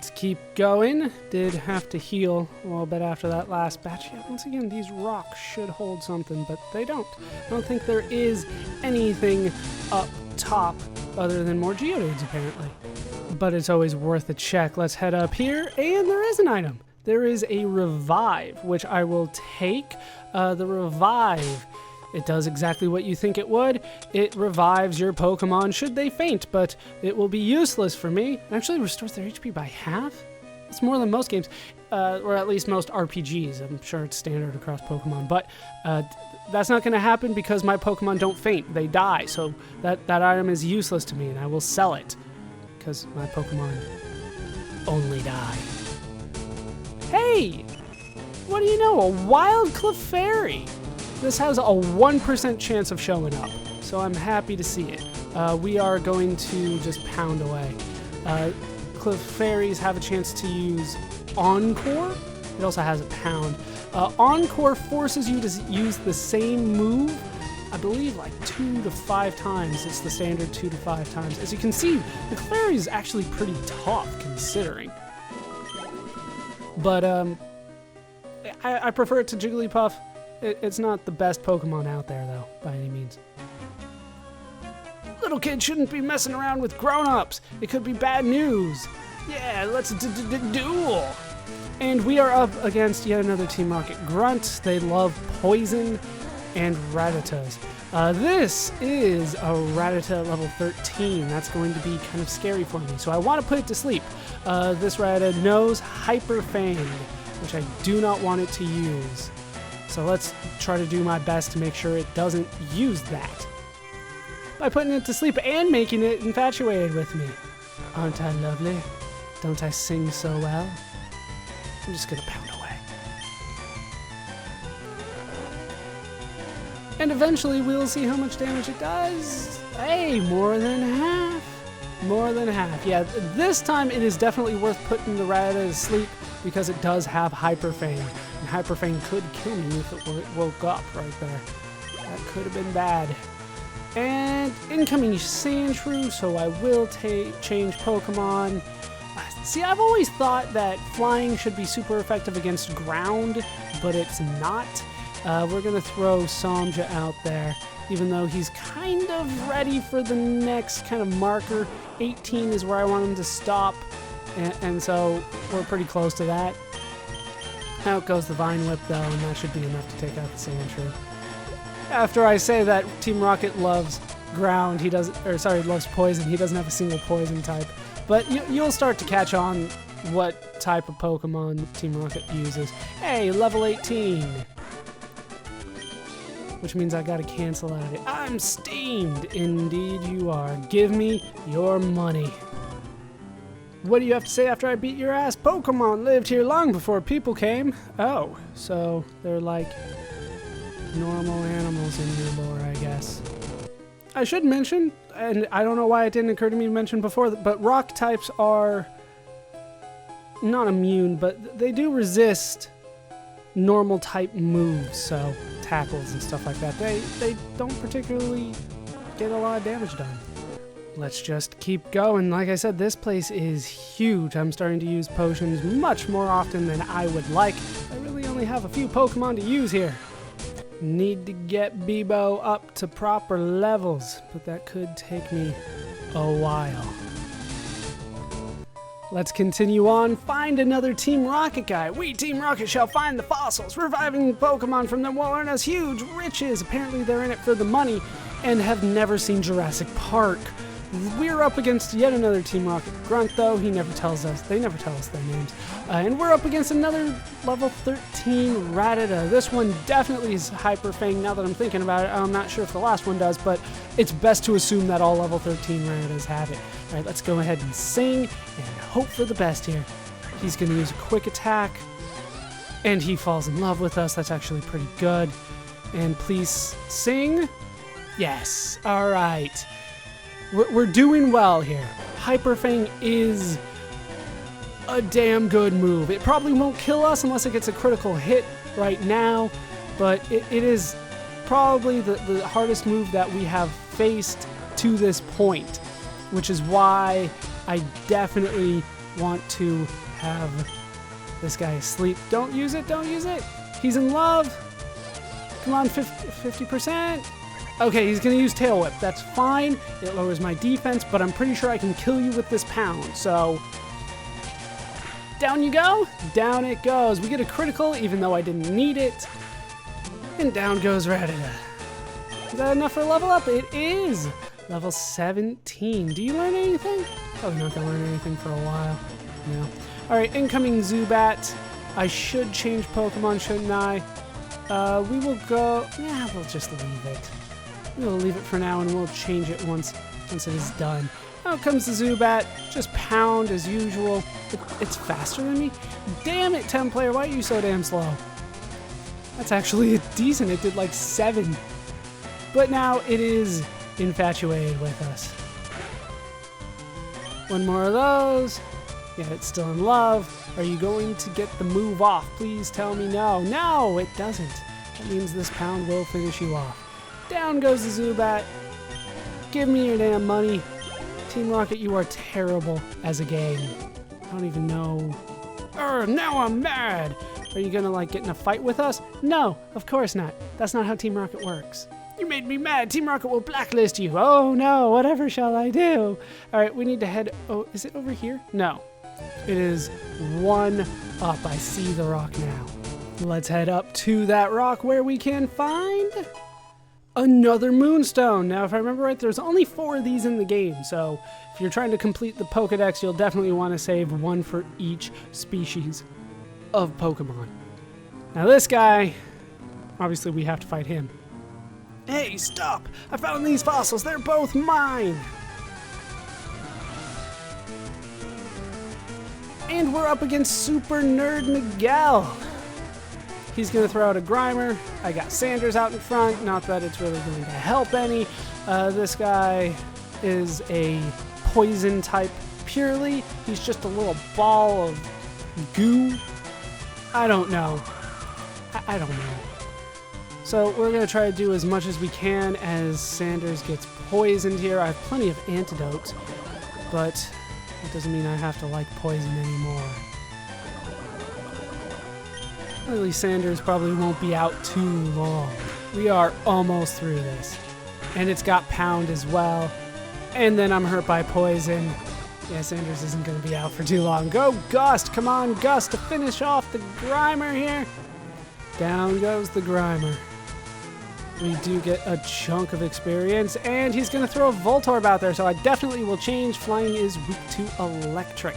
Let's keep going. Did have to heal a little bit after that last batch. Yeah, once again, these rocks should hold something, but they don't. I don't think there is anything up top other than more Geodudes, apparently. But it's always worth a check. Let's head up here, and there is an item. There is a revive, which I will take. The revive, it does exactly what you think it would. It revives your Pokemon should they faint, but it will be useless for me. It actually restores their HP by half. It's more than most games, or at least most RPGs. I'm sure it's standard across Pokemon, but that's not going to happen because my Pokemon don't faint. They die, so that item is useless to me, and I will sell it because my Pokemon only die. Hey! What do you know? A wild Clefairy! This has a 1% chance of showing up, so I'm happy to see it. We are going to just pound away. Clefairies have a chance to use Encore. It also has a pound. Encore forces you to use the same move, I believe like 2 to 5 times. It's the standard 2 to 5 times. As you can see, the Clefairy is actually pretty tough considering. But I prefer it to Jigglypuff. It's not the best Pokemon out there, though, by any means. Little kids shouldn't be messing around with grown-ups. It could be bad news. Yeah, let's duel. And we are up against yet another Team Rocket Grunt. They love poison and Rattatas. This is a Rattata level 13. That's going to be kind of scary for me, so I want to put it to sleep. This Rattata knows Hyper Fang, which I do not want it to use. So let's try to do my best to make sure it doesn't use that by putting it to sleep and making it infatuated with me. Aren't I lovely? Don't I sing so well? I'm just gonna pound away. And eventually we'll see how much damage it does. Hey, more than half. More than half. Yeah, this time it is definitely worth putting the Rattata to sleep because it does have Hyper Fang. And Hyper Fang could kill me if it woke up right there. That could have been bad. And incoming Sandshrew, so I will change Pokemon. See, I've always thought that flying should be super effective against ground, but it's not. We're going to throw Samja out there, even though he's kind of ready for the next kind of marker. 18 is where I want him to stop, and so we're pretty close to that. Out goes the Vine Whip, though, and that should be enough to take out the Sandshrew. After I say that Team Rocket loves ground, loves poison, he doesn't have a single poison type. But you'll start to catch on what type of Pokemon Team Rocket uses. Hey, level 18! Which means I gotta cancel out of it. I'm steamed! Indeed you are. Give me your money. What do you have to say after I beat your ass? Pokemon lived here long before people came. Oh, so they're like normal animals in your lore, I guess. I should mention, and I don't know why it didn't occur to me to mention before, but rock types are not immune, but they do resist normal type moves, so tackles and stuff like that. They don't particularly get a lot of damage done. Let's just keep going. Like I said, this place is huge. I'm starting to use potions much more often than I would like. I really only have a few Pokemon to use here. Need to get Bebo up to proper levels, but that could take me a while. Let's continue on. Find another Team Rocket guy. We, Team Rocket, shall find the fossils. Reviving Pokemon from them will earn us huge riches. Apparently they're in it for the money and have never seen Jurassic Park. We're up against yet another Team Rocket Grunt, though. He never tells us. They never tell us their names. And we're up against another level 13 Rattata. This one definitely is Hyper Fang now that I'm thinking about it. I'm not sure if the last one does, but it's best to assume that all level 13 Rattatas have it. All right, let's go ahead and sing and hope for the best here. He's going to use a quick attack, and he falls in love with us. That's actually pretty good. And please sing. Yes. All right. We're doing well here. Hyper Fang is a damn good move. It probably won't kill us unless it gets a critical hit right now, but it is probably the hardest move that we have faced to this point, which is why I definitely want to have this guy asleep. Don't use it, don't use it. He's in love. Come on, 50%. Okay, he's gonna use Tail Whip. That's fine. It lowers my defense, but I'm pretty sure I can kill you with this pound. So, down you go. Down it goes. We get a critical, even though I didn't need it. And down goes Rattata. Is that enough for a level up? It is. Level 17. Do you learn anything? Probably not gonna learn anything for a while. No. All right, incoming Zubat. I should change Pokemon, shouldn't I? We will go. Yeah, we'll just leave it. We'll leave it for now, and we'll change it once it is done. Out comes the Zubat. Just pound as usual. It's faster than me. Damn it, 10 player. Why are you so damn slow? That's actually decent. It did like 7. But now it is infatuated with us. One more of those. Yeah, it's still in love. Are you going to get the move off? Please tell me no. No, it doesn't. That means this pound will finish you off. Down goes the Zubat. Give me your damn money. Team Rocket, you are terrible as a game. I don't even know. Now I'm mad. Are you gonna like get in a fight with us? No, of course not. That's not how Team Rocket works. You made me mad. Team Rocket will blacklist you. Oh no, whatever shall I do? All right, we need to head. Oh, is it over here? No. It is 1 up. I see the rock now. Let's head up to that rock where we can find another Moonstone. Now, if I remember right, there's only 4 of these in the game. So if you're trying to complete the Pokedex, you'll definitely want to save 1 for each species of Pokemon. Now this guy, obviously we have to fight him. Hey, stop! I found these fossils. They're both mine. And we're up against Super Nerd Miguel. He's going to throw out a Grimer. I got Sanders out in front. Not that it's really going to help any. This guy is a poison type purely. He's just a little ball of goo. I don't know. I don't know. So we're going to try to do as much as we can as Sanders gets poisoned here. I have plenty of antidotes, but that doesn't mean I have to like poison anymore. At least Sanders probably won't be out too long. We are almost through this. And it's got Pound as well. And then I'm hurt by poison. Yeah, Sanders isn't going to be out for too long. Go Gust! Come on, Gust, to finish off the Grimer here. Down goes the Grimer. We do get a chunk of experience, and he's going to throw a Voltorb out there, so I definitely will change. Flying is weak to electric.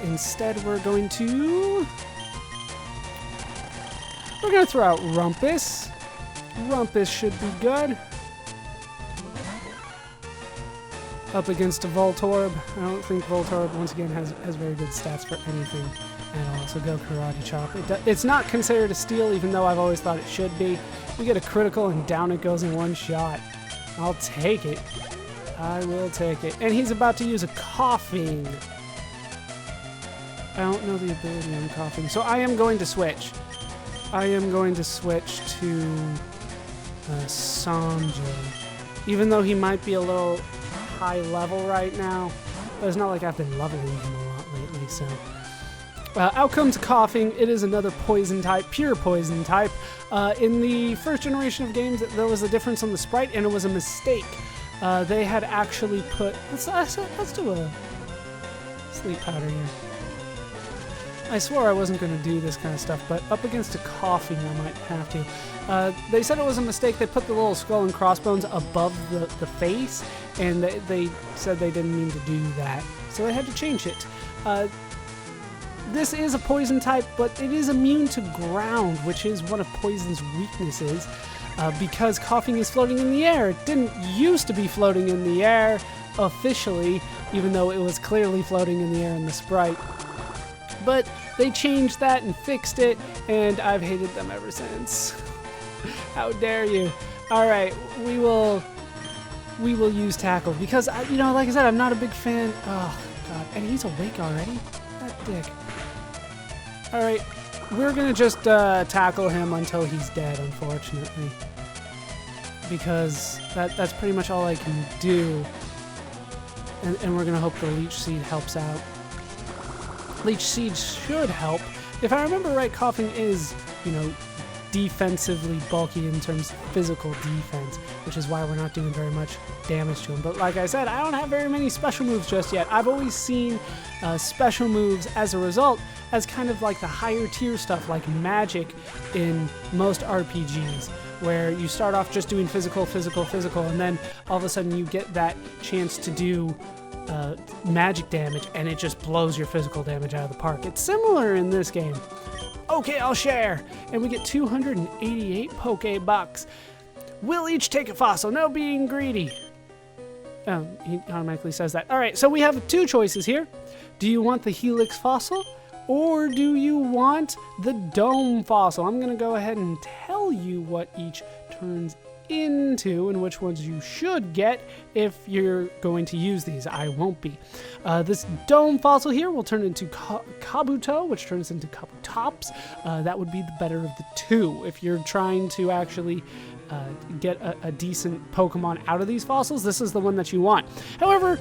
Instead, we're going to throw out Rumpus. Rumpus should be good. Up against a Voltorb. I don't think Voltorb, once again, has very good stats for anything at all. So go Karate Chop. It's not considered a steal, even though I've always thought it should be. We get a critical, and down it goes in one shot. I'll take it. I will take it. And he's about to use a Coughing. I don't know the ability on Coughing, so I am going to switch. I am going to switch to Sanjay. Even though he might be a little high level right now, but it's not like I've been leveling him a lot lately, so. Out comes Coughing. It is another poison type, pure poison type. In the first generation of games, there was a difference on the sprite, and it was a mistake. They had actually put... Let's do a sleep powder here. I swore I wasn't going to do this kind of stuff, but up against a Coughing, I might have to. They said it was a mistake. They put the little skull and crossbones above the face, and they said they didn't mean to do that. So they had to change it. This is a poison type, but it is immune to ground, which is one of poison's weaknesses, because Coughing is floating in the air. It didn't used to be floating in the air officially, even though it was clearly floating in the air in the sprite. But they changed that and fixed it, and I've hated them ever since. How dare you? All right, we will use Tackle, because, like I said, I'm not a big fan. Oh, God. And he's awake already? That dick. All right, we're going to just tackle him until he's dead, unfortunately. Because that's pretty much all I can do. And we're going to hope the Leech Seed helps out. Leech Seed should help. If I remember right, Coughing is, defensively bulky in terms of physical defense, which is why we're not doing very much damage to him. But like I said, I don't have very many special moves just yet. I've always seen special moves as a result as kind of like the higher tier stuff, like magic in most RPGs, where you start off just doing physical, and then all of a sudden you get that chance to do magic damage, and it just blows your physical damage out of the park. It's similar in this game. Okay, I'll share. And we get 288 Pokebucks. We'll each take a fossil. No being greedy. Oh, he automatically says that. All right, so we have two choices here. Do you want the Helix fossil, or do you want the Dome fossil? I'm going to go ahead and tell you what each turns into and which ones you should get if you're going to use these. I won't be. This Dome fossil here will turn into Kabuto, which turns into Kabutops. That would be the better of the two if you're trying to actually get a decent Pokemon out of these fossils. This is the one that you want. However,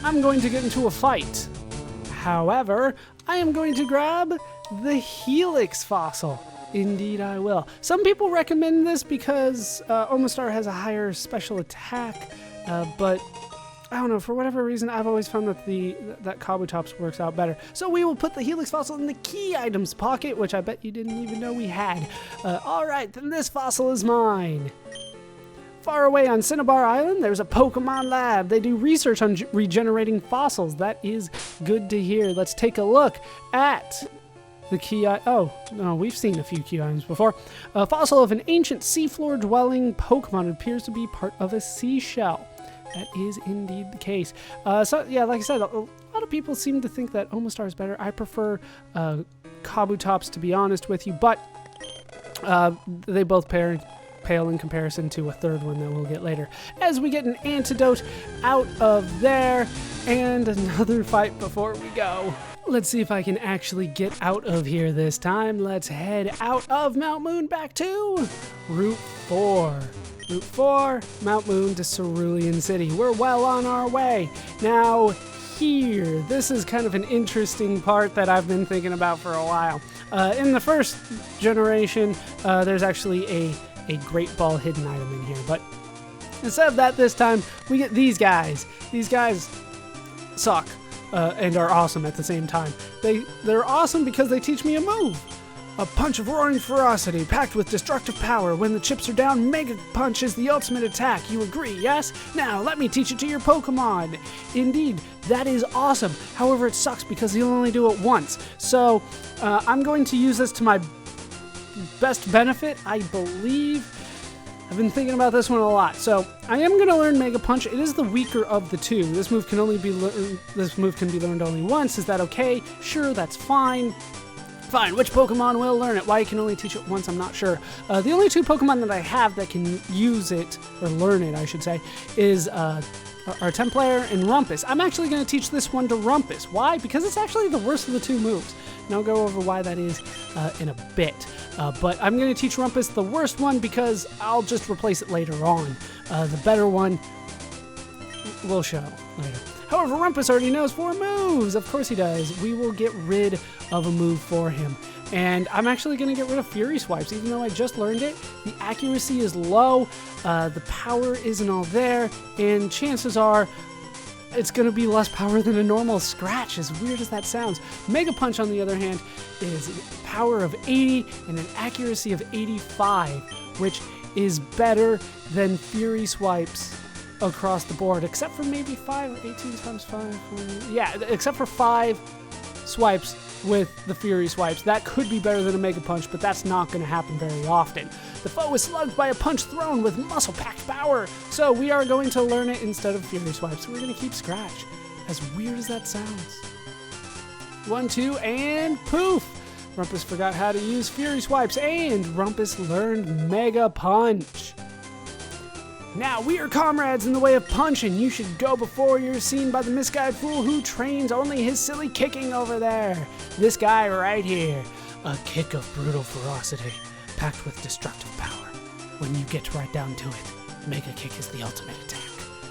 I'm going to get into a fight. However, I am going to grab the Helix fossil. Indeed I will. Some people recommend this because Omastar has a higher special attack, but I don't know, for whatever reason, I've always found that that Kabutops works out better. So we will put the Helix fossil in the key items pocket, which I bet you didn't even know we had. Alright, then this fossil is mine. Far away on Cinnabar Island, there's a Pokemon lab. They do research on regenerating fossils. That is good to hear. Let's take a look at the key oh, no, we've seen a few key items before. A fossil of an ancient seafloor dwelling Pokemon. It appears to be part of a seashell. That is indeed the case. So, yeah, like I said, a lot of people seem to think that Omastar is better. I prefer Kabutops, to be honest with you, but they both pale in comparison to a third one that we'll get later. As we get an antidote out of there, and another fight before we go. Let's see if I can actually get out of here this time. Let's head out of Mount Moon back to Route 4. Route 4, Mount Moon to Cerulean City. We're well on our way. Now, here, this is kind of an interesting part that I've been thinking about for a while. In the first generation, there's actually a Great Ball hidden item in here, but instead of that this time, we get these guys. These guys suck. And are awesome at the same time. They're awesome because they teach me a move. A punch of roaring ferocity, packed with destructive power. When the chips are down, Mega Punch is the ultimate attack. You agree, yes? Now, let me teach it to your Pokemon. Indeed, that is awesome. However, it sucks because you'll only do it once. So, I'm going to use this to my best benefit, I believe. I've been thinking about this one a lot, so I am going to learn Mega Punch. It is the weaker of the two. This move can be learned only once. Is that okay? Sure, that's fine. Fine. Which Pokemon will learn it? Why you can only teach it once, I'm not sure. The only two Pokemon that I have that can use it, or learn it, I should say, is our Templayer and Rumpus. I'm actually going to teach this one to Rumpus. Why? Because it's actually the worst of the two moves. And I'll go over why that is in a bit. But I'm going to teach Rumpus the worst one because I'll just replace it later on. The better one we'll show later. However, Rumpus already knows 4 moves. Of course he does. We will get rid of a move for him. And I'm actually going to get rid of Fury Swipes. Even though I just learned it, the accuracy is low, the power isn't all there, and chances are it's going to be less power than a normal Scratch, as weird as that sounds. Mega Punch, on the other hand, is power of 80 and an accuracy of 85, which is better than Fury Swipes across the board, except for maybe 18 times 5. Yeah, except for 5 swipes with the Fury Swipes. That could be better than a Mega Punch, but that's not going to happen very often. The foe is slugged by a punch thrown with muscle-packed power, so we are going to learn it instead of Fury Swipes. We're going to keep Scratch, as weird as that sounds. 1, 2, and poof! Rumpus forgot how to use Fury Swipes, and Rumpus learned Mega Punch. Now, we are comrades in the way of punch, and you should go before you're seen by the misguided fool who trains only his silly kicking over there. This guy right here. A kick of brutal ferocity, packed with destructive power. When you get right down to it, Mega Kick is the ultimate attack.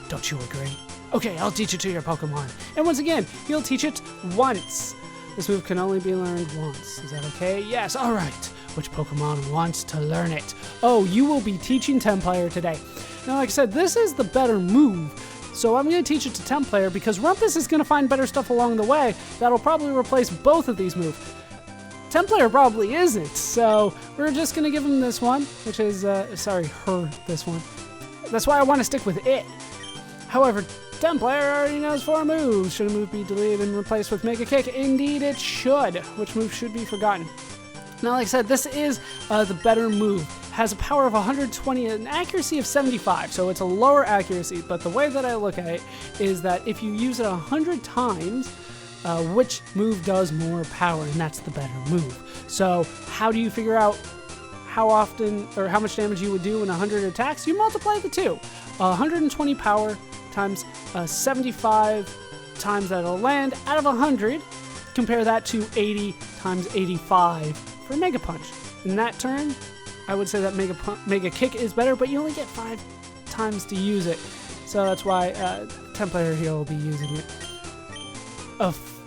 Don't you agree? Okay, I'll teach it to your Pokemon. And once again, he'll teach it once. This move can only be learned once. Is that okay? Yes, all right. Which Pokemon wants to learn it? Oh, you will be teaching Templayer today. Now, like I said, this is the better move. So I'm going to teach it to Templayer because Rumpus is going to find better stuff along the way that'll probably replace both of these moves. Templayer probably isn't, so we're just going to give him this one, which is, this one. That's why I want to stick with it. However, Templayer already knows 4 moves. Should a move be deleted and replaced with Mega Kick? Indeed it should. Which move should be forgotten? Now, like I said, this is the better move. Has a power of 120 and an accuracy of 75, so it's a lower accuracy, but the way that I look at it is that if you use it 100 times, which move does more power, and that's the better move. So how do you figure out how often or how much damage you would do in 100 attacks? You multiply the two. 120 power times 75 times that'll land out of 100. Compare that to 80 times 85 for Mega Punch. In that turn, I would say that Mega Kick is better, but you only get 5 times to use it. So that's why Templayer here will be using it.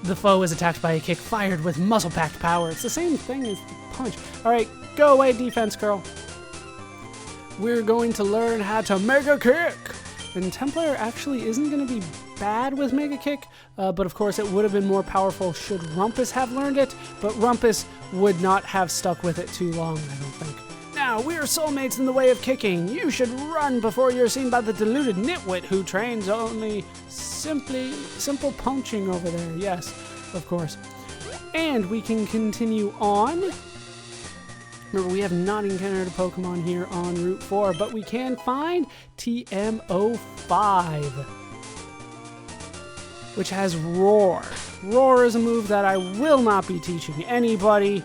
The foe is attacked by a kick fired with muscle-packed power. It's the same thing as the punch. All right, go away, Defense Curl. We're going to learn how to Mega Kick. And Templayer actually isn't going to be bad with Mega Kick, but of course it would have been more powerful should Rumpus have learned it, but Rumpus would not have stuck with it too long, I don't think. Now, we're soulmates in the way of kicking. You should run before you're seen by the deluded nitwit who trains only simple punching over there. Yes, of course. And we can continue on. Remember, we have not encountered a Pokemon here on Route 4, but we can find TM05, which has Roar. Roar is a move that I will not be teaching anybody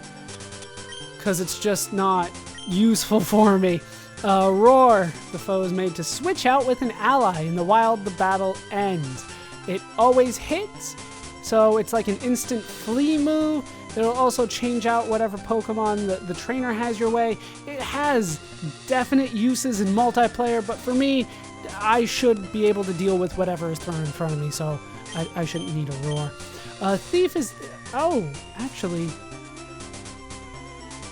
because it's just not useful for me. Roar. The foe is made to switch out with an ally. In the wild, the battle ends. It always hits, so it's like an instant flee move. It'll also change out whatever Pokemon the trainer has your way. It has definite uses in multiplayer, but for me, I should be able to deal with whatever is thrown in front of me, so I shouldn't need a Roar. Thief is... Oh, actually...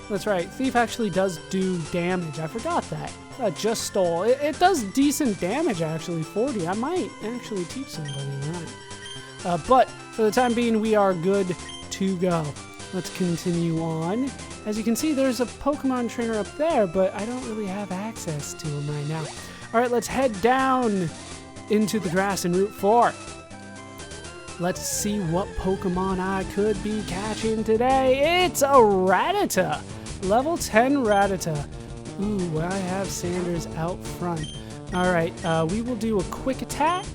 That's right, Thief actually does do damage. I forgot that. Just stole. It does decent damage, actually, 40. I might actually teach somebody that. But for the time being, we are good to go. Let's continue on. As you can see, there's a Pokemon trainer up there, but I don't really have access to him right now. All right, let's head down into the grass in Route 4. Let's see what Pokemon I could be catching today. It's a Rattata. Level 10 Rattata. Ooh, I have Sanders out front. All right, we will do a quick attack.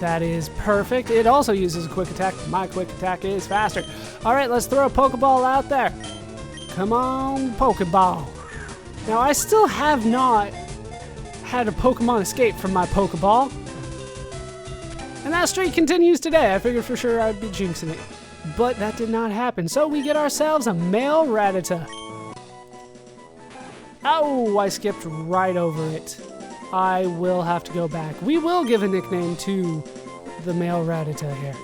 That is perfect. It also uses a quick attack. My quick attack is faster. All right, let's throw a Pokeball out there. Come on, Pokeball. Now, I still have not had a Pokemon escape from my Pokeball. And that streak continues today. I figured for sure I'd be jinxing it. But that did not happen. So we get ourselves a male Rattata. Oh, I skipped right over it. I will have to go back. We will give a nickname to the male Rattata here.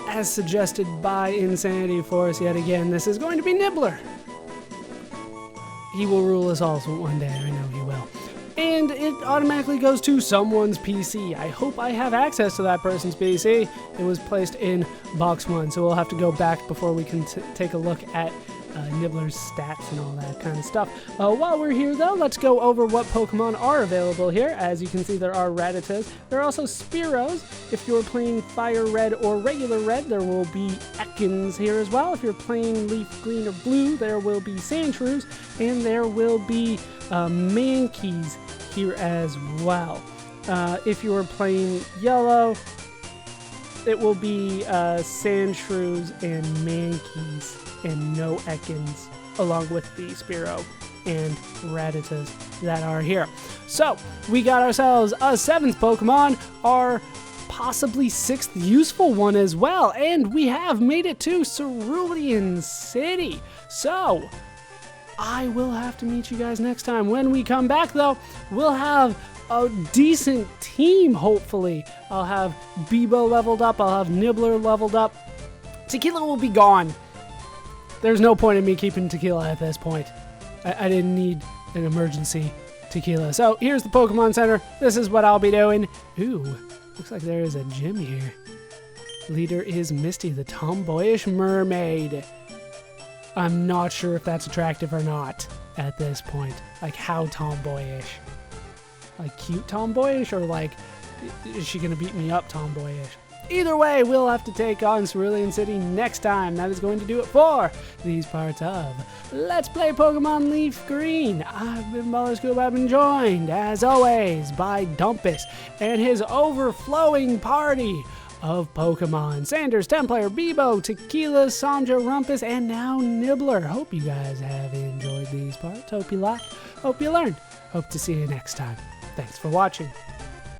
As suggested by Insanity Force yet again, this is going to be Nibbler. He will rule us all one day, I know he will. And it automatically goes to someone's PC. I hope I have access to that person's PC. It was placed in box 1, so we'll have to go back before we can take a look at Nibbler's stats and all that kind of stuff. While we're here, though, let's go over what Pokemon are available here. As you can see, there are Rattatas. There are also Spearows. If you're playing Fire Red or regular Red, there will be Ekans here as well. If you're playing Leaf Green or Blue, there will be Sandshrews, and there will be Mankeys here as well. If you're playing Yellow, it will be Sandshrews and Mankeys, and no Ekans, along with the Spearow and Rattatas that are here. So, we got ourselves a 7th Pokemon, our possibly 6th useful one as well, and we have made it to Cerulean City. So, I will have to meet you guys next time. When we come back, though, we'll have a decent team, hopefully. I'll have Bebo leveled up. I'll have Nibbler leveled up. Tequila will be gone. There's no point in me keeping Tequila at this point. I didn't need an emergency Tequila. So here's the Pokemon Center. This is what I'll be doing. Ooh, looks like there is a gym here. Leader is Misty, the tomboyish mermaid. I'm not sure if that's attractive or not at this point. Like, how tomboyish? Like, cute tomboyish, or like, is she gonna beat me up tomboyish? Either way, we'll have to take on Cerulean City next time. That is going to do it for these parts of Let's Play Pokemon LeafGreen. I've been Ballerscoop. I've been joined, as always, by Dumpus and his overflowing party of Pokemon. Sanders, Templayer, Bebo, Tequila, Sandra, Rumpus, and now Nibbler. Hope you guys have enjoyed these parts. Hope you liked. Hope you learned. Hope to see you next time. Thanks for watching.